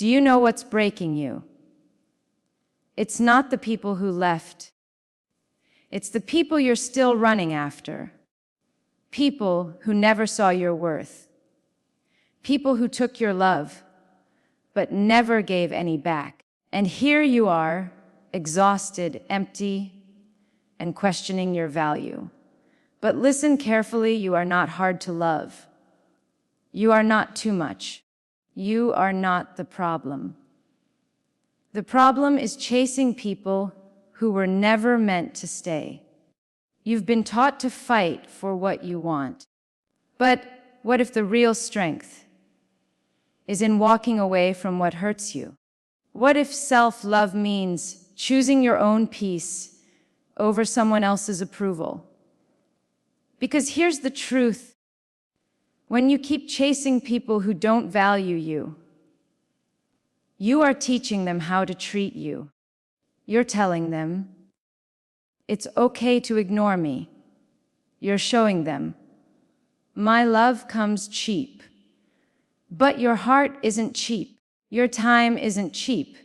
Do you know what's breaking you? It's not the people who left. It's the people you're still running after. People who never saw your worth. People who took your love, but never gave any back. And here you are, exhausted, empty, and questioning your value. But listen carefully, you are not hard to love. You are not too much. You are not the problem. The problem is chasing people who were never meant to stay. You've been taught to fight for what you want. But what if the real strength is in walking away from what hurts you? What if self-love means choosing your own peace over someone else's approval? Because here's the truth. When you keep chasing people who don't value you, you are teaching them how to treat you. You're telling them, it's okay to ignore me. You're showing them, my love comes cheap. But your heart isn't cheap. Your time isn't cheap.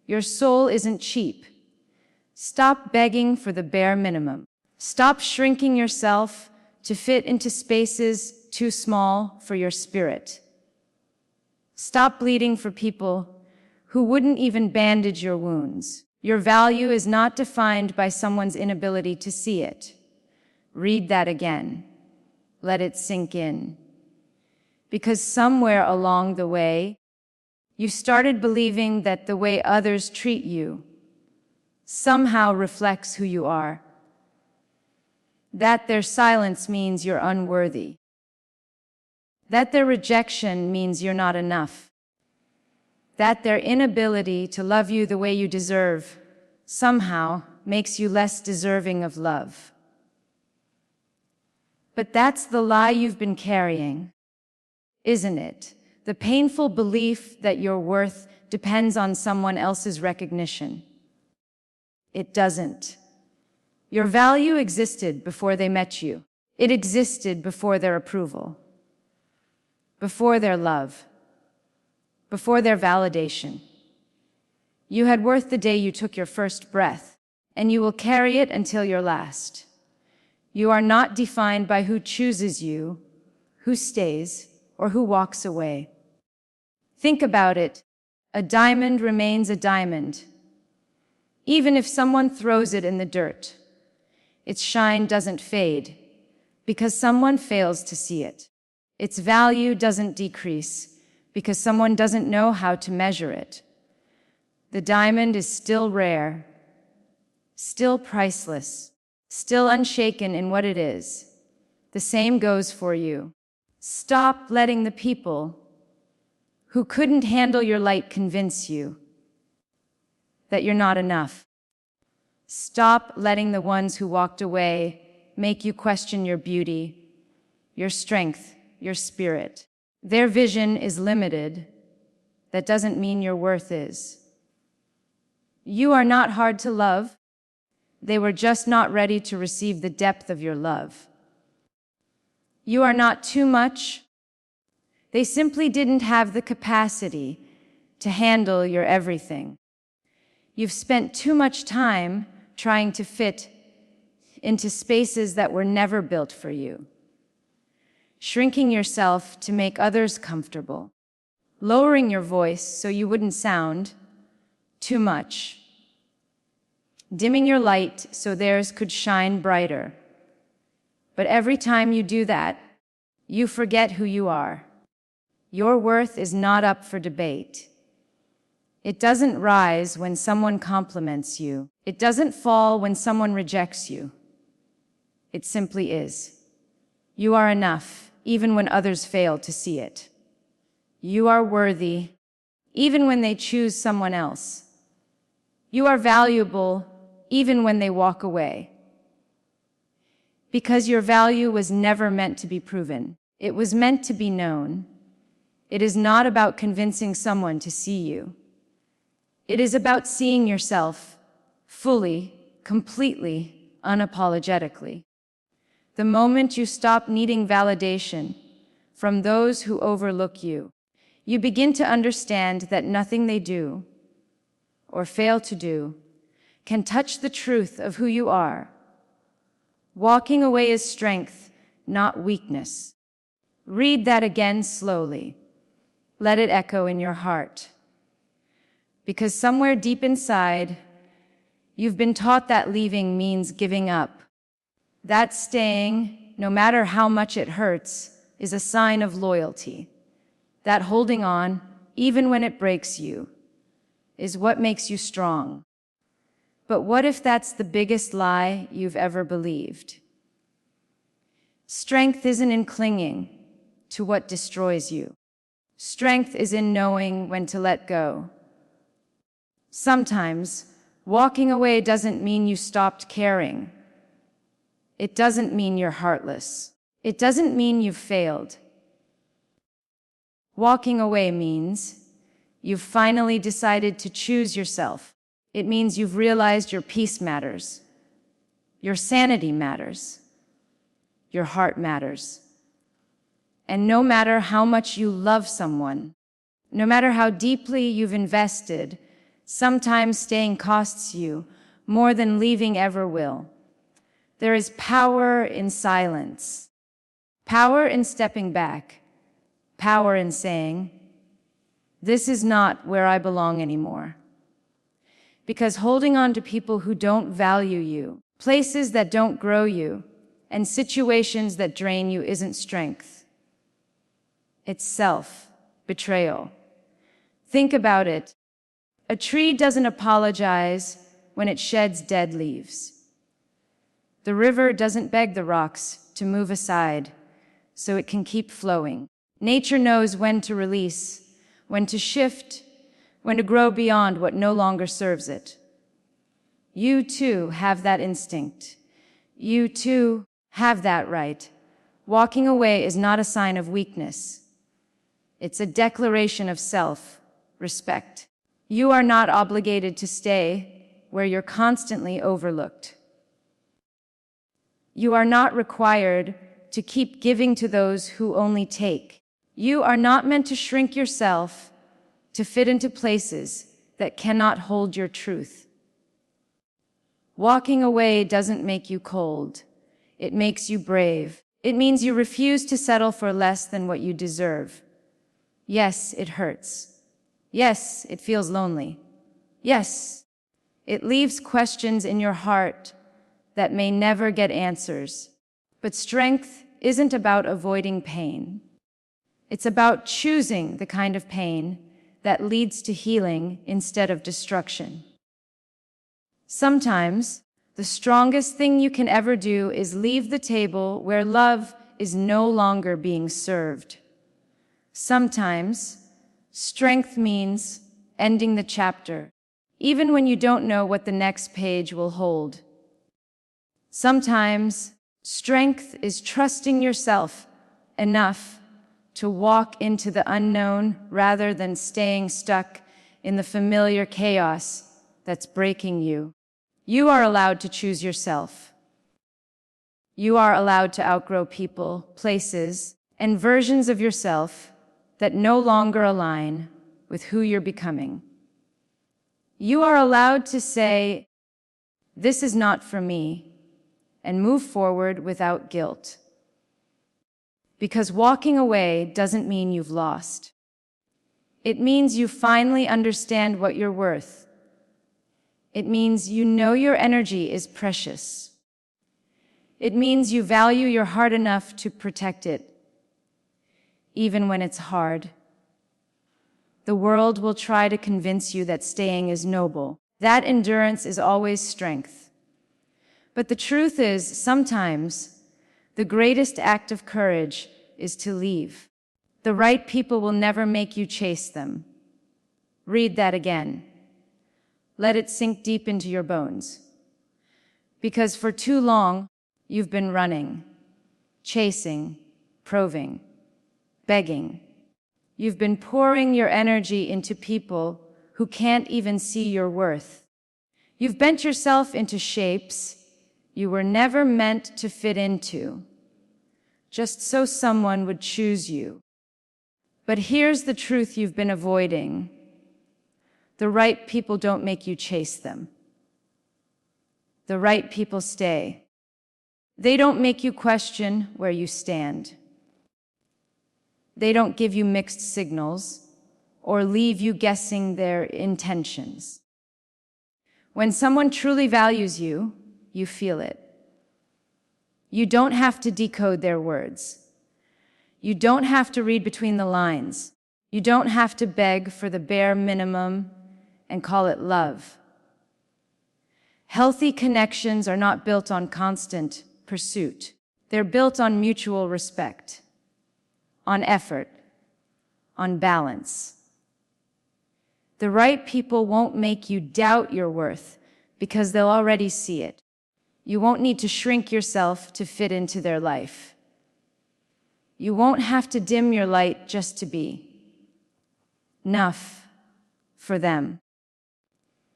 Your soul isn't cheap. Stop begging for the bare minimum. Stop shrinking yourself to fit into spaces too small for your spirit. Stop bleeding for people who wouldn't even bandage your wounds. Your value is not defined by someone's inability to see it. Read that again. Let it sink in. Because somewhere along the way, you started believing that the way others treat you somehow reflects who you are. That their silence means you're unworthy. That their rejection means you're not enough. That their inability to love you the way you deserve somehow makes you less deserving of love. But that's the lie you've been carrying, isn't it? The painful belief that your worth depends on someone else's recognition. It doesn't. Your value existed before they met you. It existed before their approval, before their love, before their validation. You had worth the day you took your first breath, and you will carry it until your last. You are not defined by who chooses you, who stays, or who walks away. Think about it. A diamond remains a diamond. Even if someone throws it in the dirt, its shine doesn't fade because someone fails to see it. Its value doesn't decrease because someone doesn't know how to measure it. The diamond is still rare, still priceless, still unshaken in what it is. The same goes for you. Stop letting the people who couldn't handle your light convince you that you're not enough. Stop letting the ones who walked away make you question your beauty, your strength, your spirit. Their vision is limited. That doesn't mean your worth is. You are not hard to love. They were just not ready to receive the depth of your love. You are not too much. They simply didn't have the capacity to handle your everything. You've spent too much time trying to fit into spaces that were never built for you. Shrinking yourself to make others comfortable. Lowering your voice so you wouldn't sound too much. Dimming your light so theirs could shine brighter. But every time you do that, you forget who you are. Your worth is not up for debate. It doesn't rise when someone compliments you. It doesn't fall when someone rejects you. It simply is. You are enough, even when others fail to see it. You are worthy, even when they choose someone else. You are valuable, even when they walk away. Because your value was never meant to be proven. It was meant to be known. It is not about convincing someone to see you. It is about seeing yourself fully, completely, unapologetically. The moment you stop needing validation from those who overlook you, You begin to understand that nothing they do, or fail to do, can touch the truth of who you are. Walking away is strength, not weakness. Read that again slowly. Let it echo in your heart. Because somewhere deep inside, you've been taught that leaving means giving up. That staying, no matter how much it hurts, is a sign of loyalty. That holding on, even when it breaks you, is what makes you strong. But what if that's the biggest lie you've ever believed? Strength isn't in clinging to what destroys you. Strength is in knowing when to let go. Sometimes, walking away doesn't mean you stopped caring. It doesn't mean you're heartless. It doesn't mean you've failed. Walking away means you've finally decided to choose yourself. It means you've realized your peace matters. Your sanity matters. Your heart matters. And no matter how much you love someone, no matter how deeply you've invested, sometimes staying costs you more than leaving ever will. There is power in silence, power in stepping back, power in saying, "This is not where I belong anymore." Because holding on to people who don't value you, places that don't grow you, and situations that drain you isn't strength. It's self-betrayal. Think about it. A tree doesn't apologize when it sheds dead leaves. The river doesn't beg the rocks to move aside so it can keep flowing. Nature knows when to release, when to shift, when to grow beyond what no longer serves it. You too have that instinct. You too have that right. Walking away is not a sign of weakness. It's a declaration of self-respect. You are not obligated to stay where you're constantly overlooked. You are not required to keep giving to those who only take. You are not meant to shrink yourself to fit into places that cannot hold your truth. Walking away doesn't make you cold. It makes you brave. It means you refuse to settle for less than what you deserve. Yes, it hurts. Yes, it feels lonely. Yes, it leaves questions in your heart that may never get answers. But strength isn't about avoiding pain. It's about choosing the kind of pain that leads to healing instead of destruction. Sometimes, the strongest thing you can ever do is leave the table where love is no longer being served. Sometimes, strength means ending the chapter, even when you don't know what the next page will hold. Sometimes, strength is trusting yourself enough to walk into the unknown rather than staying stuck in the familiar chaos that's breaking you. You are allowed to choose yourself. You are allowed to outgrow people, places, and versions of yourself that no longer align with who you're becoming. You are allowed to say, "This is not for me," and move forward without guilt. Because walking away doesn't mean you've lost. It means you finally understand what you're worth. It means you know your energy is precious. It means you value your heart enough to protect it, even when it's hard. The world will try to convince you that staying is noble, that endurance is always strength. But the truth is, sometimes, the greatest act of courage is to leave. The right people will never make you chase them. Read that again. Let it sink deep into your bones. Because for too long, you've been running, chasing, proving, begging. You've been pouring your energy into people who can't even see your worth. You've bent yourself into shapes you were never meant to fit into, just so someone would choose you. But here's the truth you've been avoiding. The right people don't make you chase them. The right people stay. They don't make you question where you stand. They don't give you mixed signals or leave you guessing their intentions. When someone truly values you, you feel it. You don't have to decode their words. You don't have to read between the lines. You don't have to beg for the bare minimum and call it love. Healthy connections are not built on constant pursuit. They're built on mutual respect, on effort, on balance. The right people won't make you doubt your worth because they'll already see it. You won't need to shrink yourself to fit into their life. You won't have to dim your light just to be enough for them.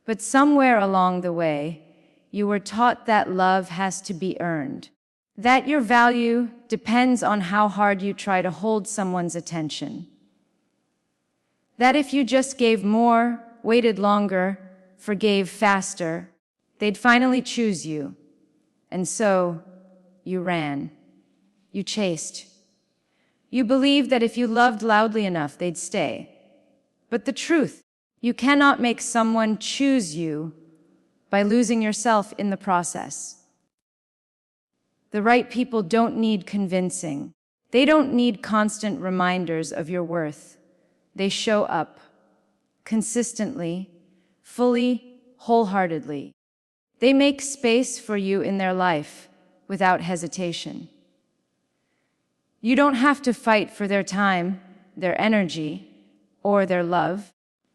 But somewhere along the way, you were taught that love has to be earned, that your value depends on how hard you try to hold someone's attention, that if you just gave more, waited longer, forgave faster, they'd finally choose you. And so, you ran. You chased. You believed that if you loved loudly enough, they'd stay. But the truth, you cannot make someone choose you by losing yourself in the process. The right people don't need convincing. They don't need constant reminders of your worth. They show up consistently, fully, wholeheartedly. They make space for you in their life without hesitation. You don't have to fight for their time, their energy, or their love,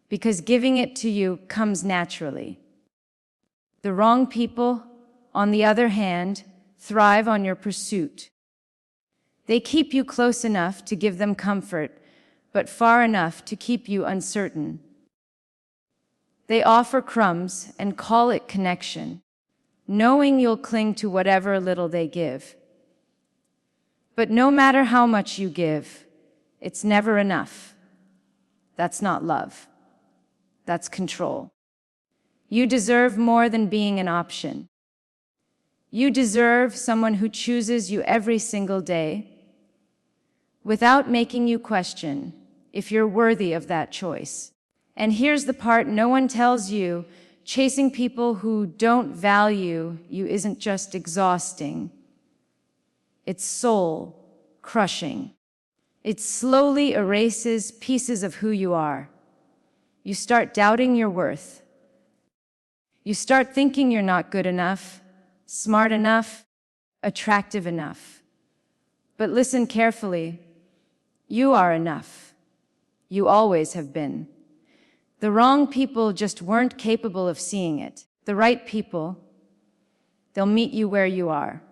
because giving it to you comes naturally. The wrong people, on the other hand, thrive on your pursuit. They keep you close enough to give them comfort, but far enough to keep you uncertain. They offer crumbs and call it connection, knowing you'll cling to whatever little they give. But no matter how much you give, it's never enough. That's not love. That's control. You deserve more than being an option. You deserve someone who chooses you every single day without making you question if you're worthy of that choice. And here's the part no one tells you: chasing people who don't value you isn't just exhausting. It's soul-crushing. It slowly erases pieces of who you are. You start doubting your worth. You start thinking you're not good enough, smart enough, attractive enough. But listen carefully. You are enough. You always have been. The wrong people just weren't capable of seeing it. The right people, they'll meet you where you are.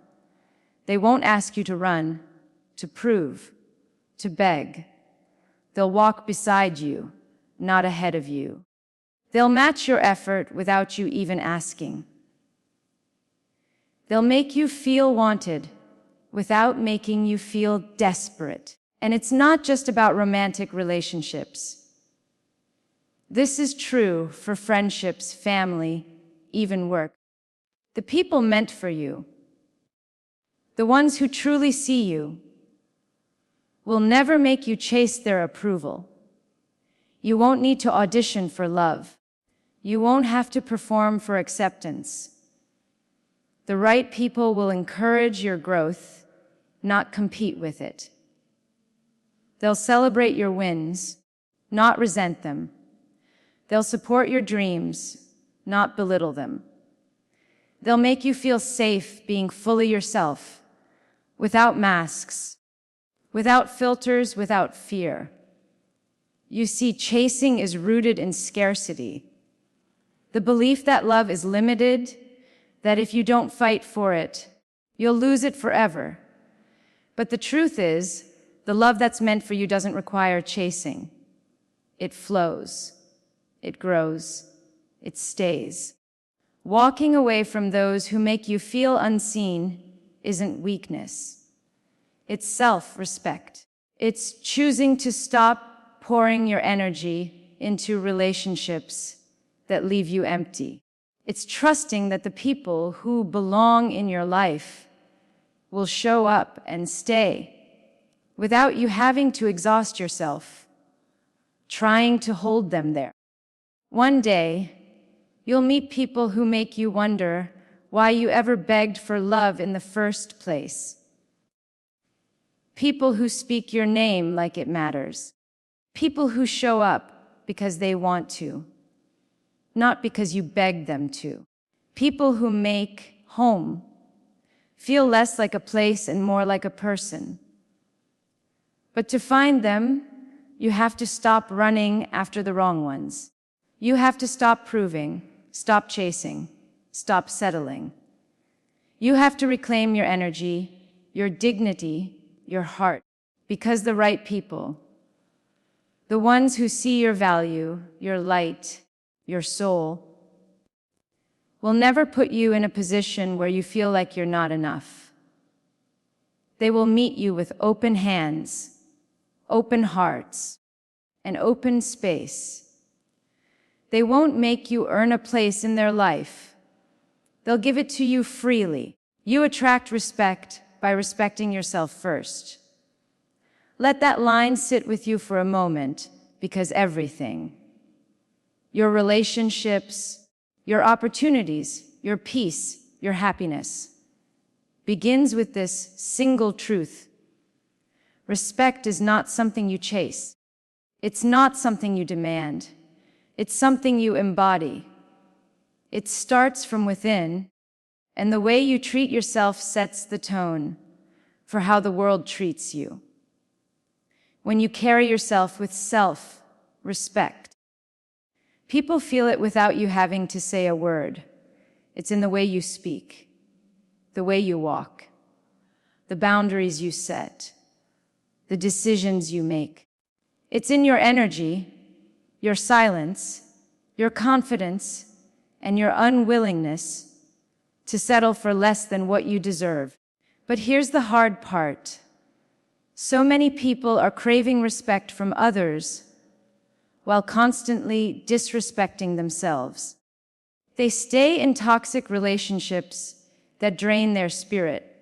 They won't ask you to run, to prove, to beg. They'll walk beside you, not ahead of you. They'll match your effort without you even asking. They'll make you feel wanted without making you feel desperate. And it's not just about romantic relationships. This is true for friendships, family, even work. The people meant for you, the ones who truly see you, will never make you chase their approval. You won't need to audition for love. You won't have to perform for acceptance. The right people will encourage your growth, not compete with it. They'll celebrate your wins, not resent them. They'll support your dreams, not belittle them. They'll make you feel safe being fully yourself, without masks, without filters, without fear. You see, chasing is rooted in scarcity. The belief that love is limited, that if you don't fight for it, you'll lose it forever. But the truth is, the love that's meant for you doesn't require chasing. It flows. It grows. It stays. Walking away from those who make you feel unseen isn't weakness. It's self-respect. It's choosing to stop pouring your energy into relationships that leave you empty. It's trusting that the people who belong in your life will show up and stay without you having to exhaust yourself trying to hold them there. One day, you'll meet people who make you wonder why you ever begged for love in the first place. People who speak your name like it matters. People who show up because they want to, not because you begged them to. People who make home feel less like a place and more like a person. But to find them, you have to stop running after the wrong ones. You have to stop proving, stop chasing, stop settling. You have to reclaim your energy, your dignity, your heart, because the right people, the ones who see your value, your light, your soul, will never put you in a position where you feel like you're not enough. They will meet you with open hands, open hearts, and open space. They won't make you earn a place in their life. They'll give it to you freely. You attract respect by respecting yourself first. Let that line sit with you for a moment, because everything, your relationships, your opportunities, your peace, your happiness, begins with this single truth. Respect is not something you chase. It's not something you demand. It's something you embody. It starts from within, and the way you treat yourself sets the tone for how the world treats you. When you carry yourself with self-respect, people feel it without you having to say a word. It's in the way you speak, the way you walk, the boundaries you set, the decisions you make. It's in your energy, your silence, your confidence, and your unwillingness to settle for less than what you deserve. But here's the hard part. So many people are craving respect from others while constantly disrespecting themselves. They stay in toxic relationships that drain their spirit.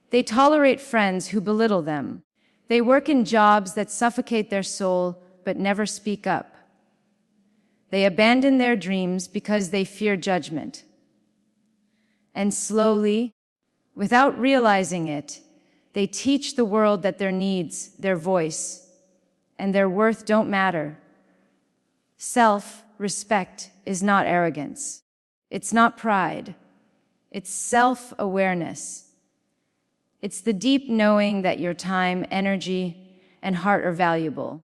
They tolerate friends who belittle them. They work in jobs that suffocate their soul but never speak up. They abandon their dreams because they fear judgment. And slowly, without realizing it, they teach the world that their needs, their voice, and their worth don't matter. Self-respect is not arrogance. It's not pride. It's self-awareness. It's the deep knowing that your time, energy, and heart are valuable.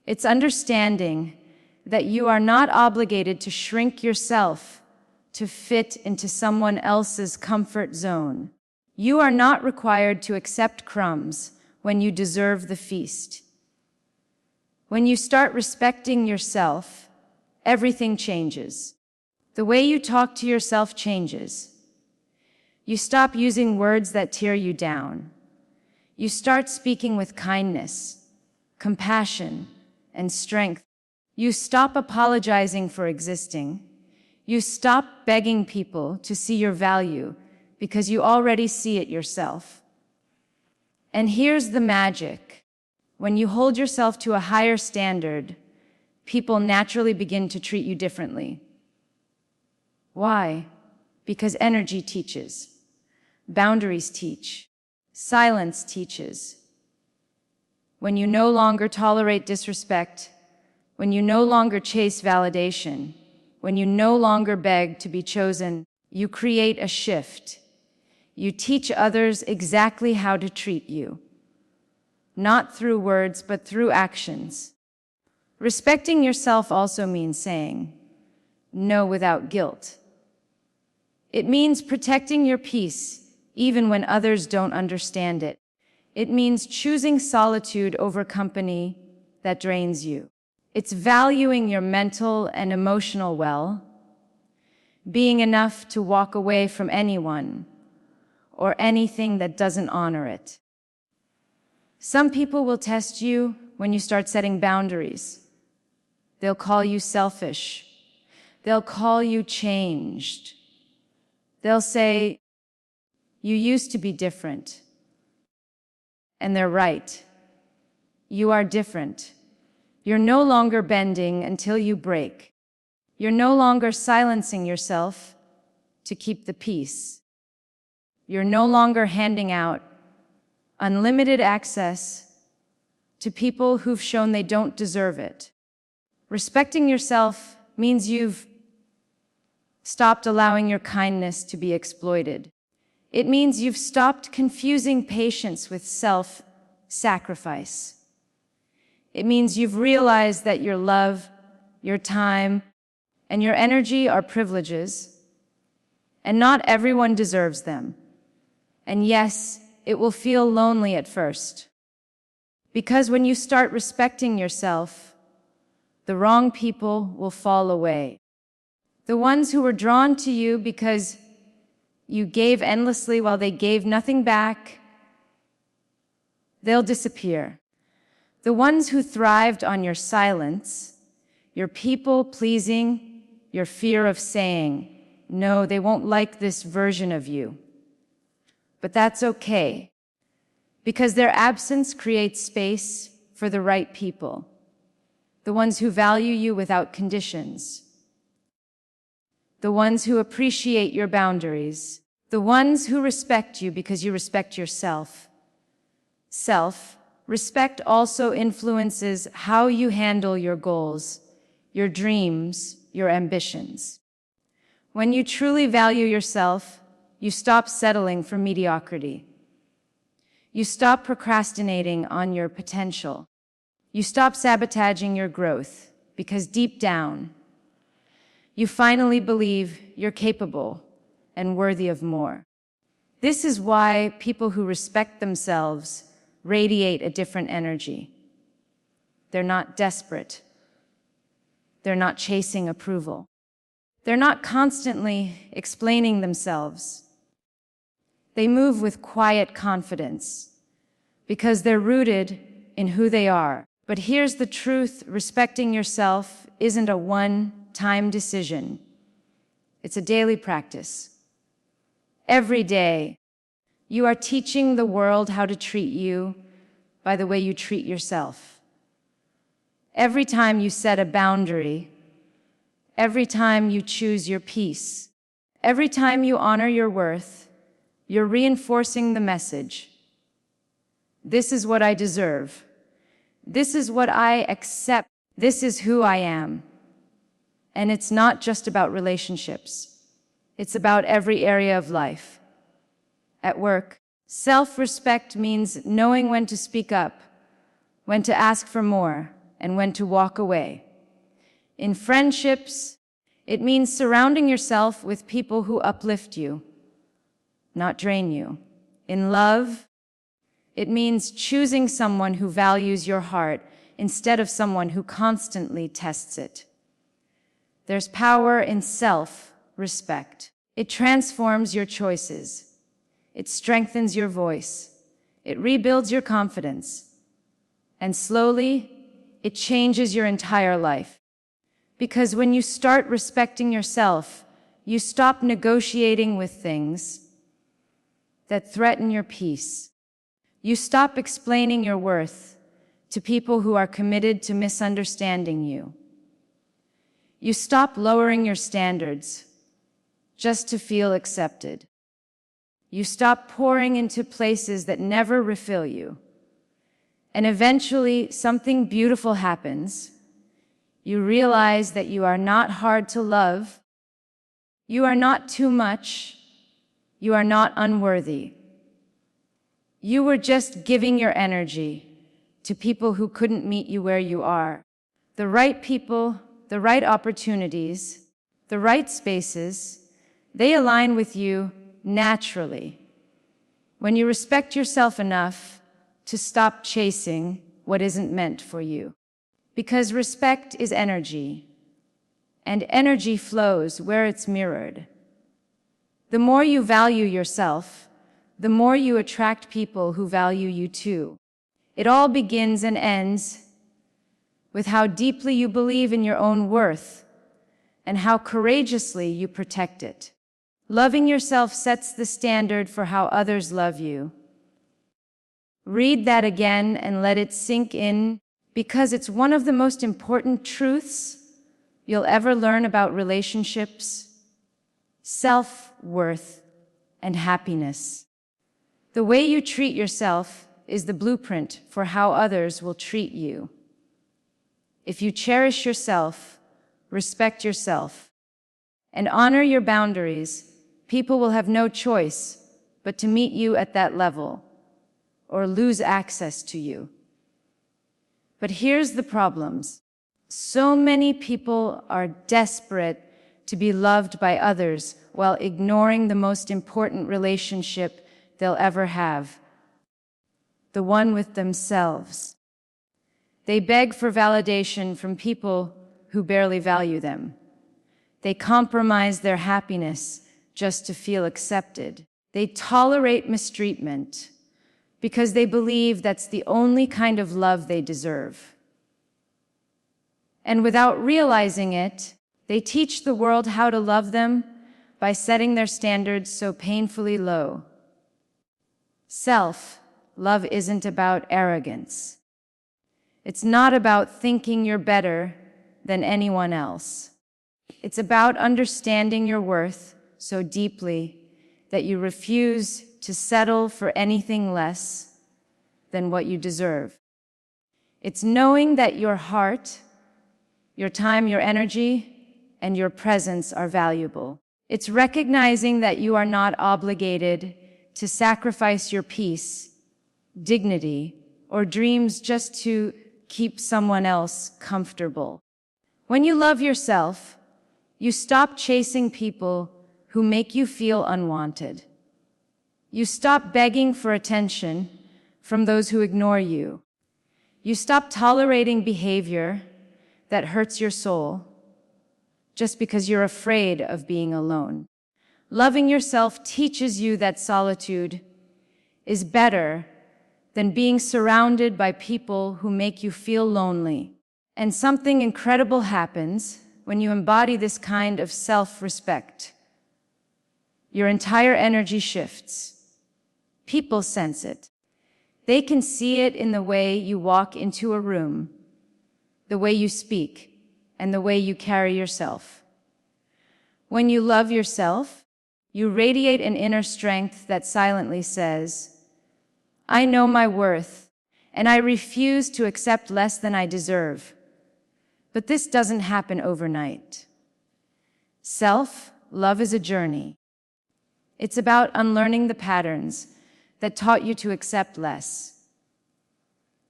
It's understanding that you are not obligated to shrink yourself to fit into someone else's comfort zone. You are not required to accept crumbs when you deserve the feast. When you start respecting yourself, everything changes. The way you talk to yourself changes. You stop using words that tear you down. You start speaking with kindness, compassion, and strength. You stop apologizing for existing. You stop begging people to see your value because you already see it yourself. And here's the magic. When you hold yourself to a higher standard, people naturally begin to treat you differently. Why? Because energy teaches. Boundaries teach. Silence teaches. When you no longer tolerate disrespect, when you no longer chase validation, when you no longer beg to be chosen, you create a shift. You teach others exactly how to treat you. Not through words, but through actions. Respecting yourself also means saying no without guilt. It means protecting your peace even when others don't understand it. It means choosing solitude over company that drains you. It's valuing your mental and emotional being enough to walk away from anyone or anything that doesn't honor it. Some people will test you, when you start setting boundaries. They'll call you selfish. They'll call you changed. They'll say, you used to be different. And they're right. You are different. You're no longer bending until you break. You're no longer silencing yourself to keep the peace. You're no longer handing out unlimited access to people who've shown they don't deserve it. Respecting yourself means you've stopped allowing your kindness to be exploited. It means you've stopped confusing patience with self-sacrifice. It means you've realized that your love, your time, and your energy are privileges, and not everyone deserves them. And yes, it will feel lonely at first. Because when you start respecting yourself, the wrong people will fall away. The ones who were drawn to you because you gave endlessly while they gave nothing back, they'll disappear. The ones who thrived on your silence, your people-pleasing, your fear of saying, no, they won't like this version of you. But that's okay, because their absence creates space for the right people, the ones who value you without conditions, the ones who appreciate your boundaries, the ones who respect you because you respect yourself. Self-respect also influences how you handle your goals, your dreams, your ambitions. When you truly value yourself, you stop settling for mediocrity. You stop procrastinating on your potential. You stop sabotaging your growth because deep down, you finally believe you're capable and worthy of more. This is why people who respect themselves radiate a different energy. They're not desperate. They're not chasing approval. They're not constantly explaining themselves. They move with quiet confidence because they're rooted in who they are. But here's the truth: respecting yourself isn't a one-time decision. It's a daily practice. Every day, you are teaching the world how to treat you by the way you treat yourself. Every time you set a boundary, every time you choose your peace, every time you honor your worth, you're reinforcing the message. This is what I deserve. This is what I accept. This is who I am. And it's not just about relationships. It's about every area of life. At work, self-respect means knowing when to speak up, when to ask for more, and when to walk away. In friendships, it means surrounding yourself with people who uplift you, not drain you. In love, it means choosing someone who values your heart instead of someone who constantly tests it. There's power in self-respect. It transforms your choices. It strengthens your voice. It rebuilds your confidence. And slowly, it changes your entire life. Because when you start respecting yourself, you stop negotiating with things that threaten your peace. You stop explaining your worth to people who are committed to misunderstanding you. You stop lowering your standards just to feel accepted. You stop pouring into places that never refill you. And eventually, something beautiful happens. You realize that you are not hard to love. You are not too much. You are not unworthy. You were just giving your energy to people who couldn't meet you where you are. The right people, the right opportunities, the right spaces, they align with you naturally. When you respect yourself enough to stop chasing what isn't meant for you. Because respect is energy, and energy flows where it's mirrored. The more you value yourself, the more you attract people who value you too. It all begins and ends with how deeply you believe in your own worth and how courageously you protect it. Loving yourself sets the standard for how others love you. Read that again and let it sink in, because it's one of the most important truths you'll ever learn about relationships, self-worth, and happiness. The way you treat yourself is the blueprint for how others will treat you. If you cherish yourself, respect yourself, and honor your boundaries, people will have no choice but to meet you at that level or lose access to you. But here's the problems. So many people are desperate to be loved by others while ignoring the most important relationship they'll ever have, the one with themselves. They beg for validation from people who barely value them. They compromise their happiness just to feel accepted. They tolerate mistreatment because they believe that's the only kind of love they deserve. And without realizing it, they teach the world how to love them by setting their standards so painfully low. Self-love isn't about arrogance. It's not about thinking you're better than anyone else. It's about understanding your worth so deeply that you refuse to settle for anything less than what you deserve. It's knowing that your heart, your time, your energy, and your presence are valuable. It's recognizing that you are not obligated to sacrifice your peace, dignity, or dreams just to keep someone else comfortable. When you love yourself, you stop chasing people who make you feel unwanted. You stop begging for attention from those who ignore you. You stop tolerating behavior that hurts your soul just because you're afraid of being alone. Loving yourself teaches you that solitude is better than being surrounded by people who make you feel lonely. And something incredible happens when you embody this kind of self-respect. Your entire energy shifts. People sense it. They can see it in the way you walk into a room, the way you speak, and the way you carry yourself. When you love yourself, you radiate an inner strength that silently says, I know my worth, and I refuse to accept less than I deserve. But this doesn't happen overnight. Self-love is a journey. It's about unlearning the patterns that taught you to accept less.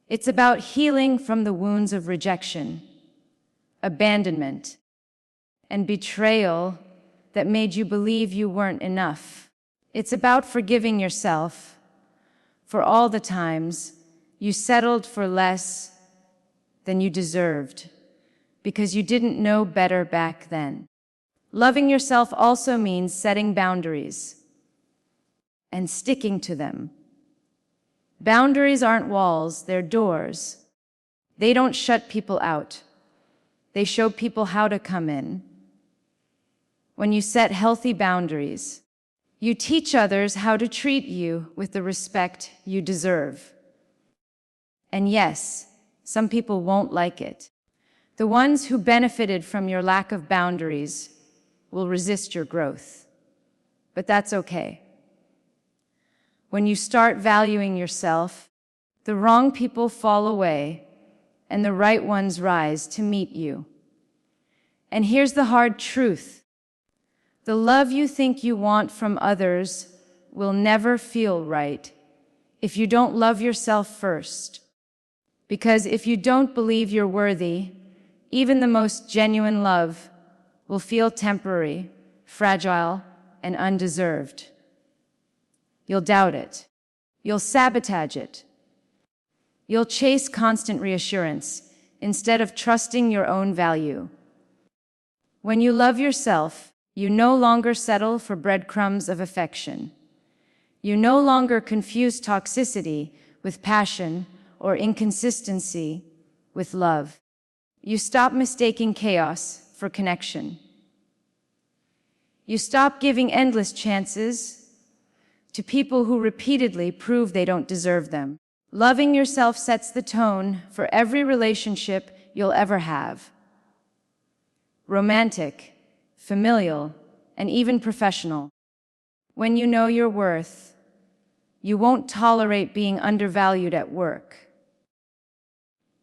It's about healing from the wounds of rejection, abandonment, and betrayal that made you believe you weren't enough. It's about forgiving yourself for all the times you settled for less than you deserved because you didn't know better back then. Loving yourself also means setting boundaries and sticking to them. Boundaries aren't walls, they're doors. They don't shut people out. They show people how to come in. When you set healthy boundaries, you teach others how to treat you with the respect you deserve. And yes, some people won't like it. The ones who benefited from your lack of boundaries will resist your growth. But that's okay. When you start valuing yourself, the wrong people fall away and the right ones rise to meet you. And here's the hard truth. The love you think you want from others will never feel right if you don't love yourself first. Because if you don't believe you're worthy, even the most genuine love will feel temporary, fragile, and undeserved. You'll doubt it. You'll sabotage it. You'll chase constant reassurance instead of trusting your own value. When you love yourself, you no longer settle for breadcrumbs of affection. You no longer confuse toxicity with passion or inconsistency with love. You stop mistaking chaos for connection. You stop giving endless chances to people who repeatedly prove they don't deserve them. Loving yourself sets the tone for every relationship you'll ever have. Romantic, familial, and even professional. When you know your worth, you won't tolerate being undervalued at work.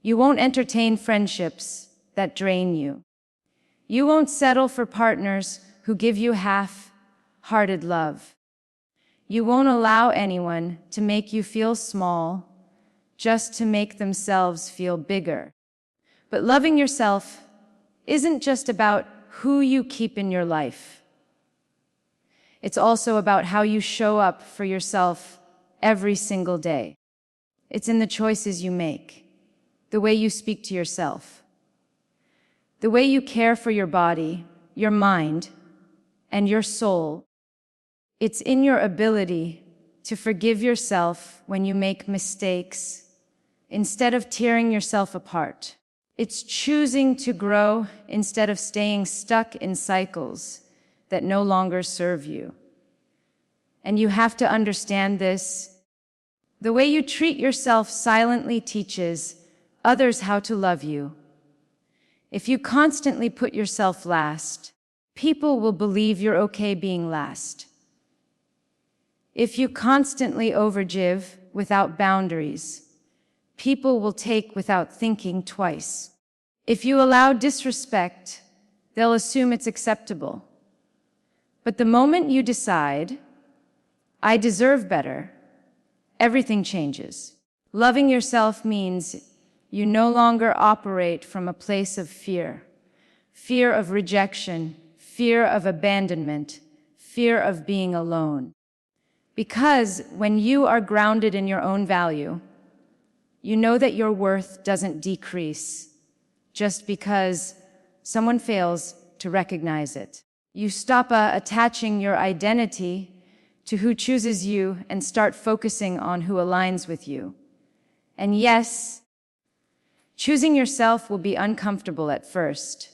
You won't entertain friendships that drain you. You won't settle for partners who give you half-hearted love. You won't allow anyone to make you feel small just to make themselves feel bigger. But loving yourself isn't just about who you keep in your life. It's also about how you show up for yourself every single day. It's in the choices you make, the way you speak to yourself, the way you care for your body, your mind, and your soul. It's in your ability to forgive yourself when you make mistakes, instead of tearing yourself apart. It's choosing to grow instead of staying stuck in cycles that no longer serve you. And you have to understand this. The way you treat yourself silently teaches others how to love you. If you constantly put yourself last, people will believe you're okay being last. If you constantly overgive without boundaries, people will take without thinking twice. If you allow disrespect, they'll assume it's acceptable. But the moment you decide, I deserve better, everything changes. Loving yourself means you no longer operate from a place of fear. Fear of rejection, fear of abandonment, fear of being alone. Because when you are grounded in your own value, you know that your worth doesn't decrease just because someone fails to recognize it. You stop attaching your identity to who chooses you and start focusing on who aligns with you. And yes, choosing yourself will be uncomfortable at first.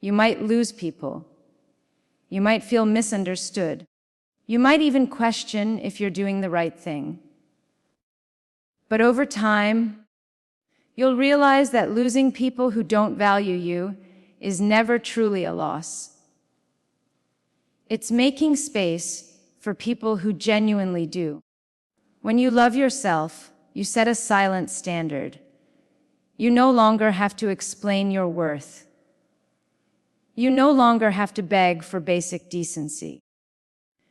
You might lose people. You might feel misunderstood. You might even question if you're doing the right thing. But over time, you'll realize that losing people who don't value you is never truly a loss. It's making space for people who genuinely do. When you love yourself, you set a silent standard. You no longer have to explain your worth. You no longer have to beg for basic decency.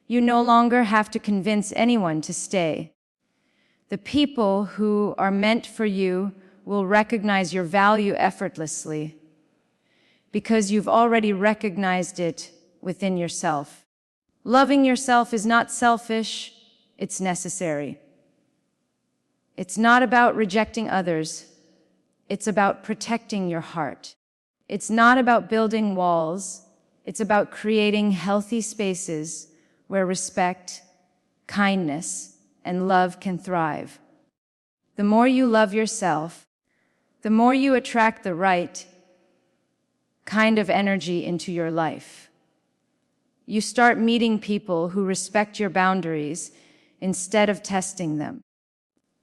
You no longer have to convince anyone to stay. The people who are meant for you will recognize your value effortlessly because you've already recognized it within yourself. Loving yourself is not selfish, it's necessary. It's not about rejecting others, it's about protecting your heart. It's not about building walls, it's about creating healthy spaces where respect, kindness, and love can thrive. The more you love yourself, the more you attract the right kind of energy into your life. You start meeting people who respect your boundaries instead of testing them.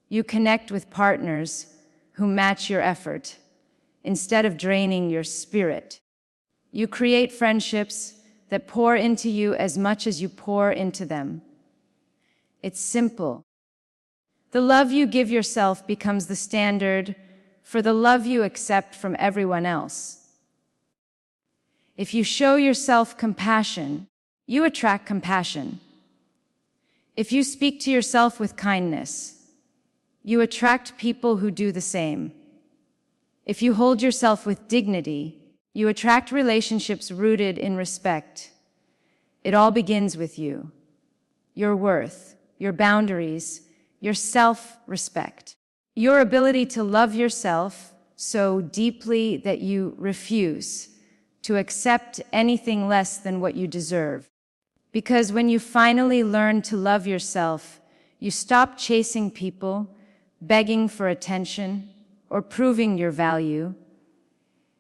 You connect with partners who match your effort instead of draining your spirit. You create friendships that pour into you as much as you pour into them. It's simple. The love you give yourself becomes the standard for the love you accept from everyone else. If you show yourself compassion, you attract compassion. If you speak to yourself with kindness, you attract people who do the same. If you hold yourself with dignity, you attract relationships rooted in respect. It all begins with you, your worth, your boundaries, your self-respect, your ability to love yourself so deeply that you refuse to accept anything less than what you deserve. Because when you finally learn to love yourself, you stop chasing people, begging for attention, or proving your value.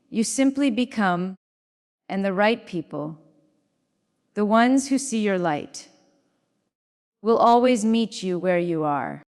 You simply become, and the right people, the ones who see your light, will always meet you where you are.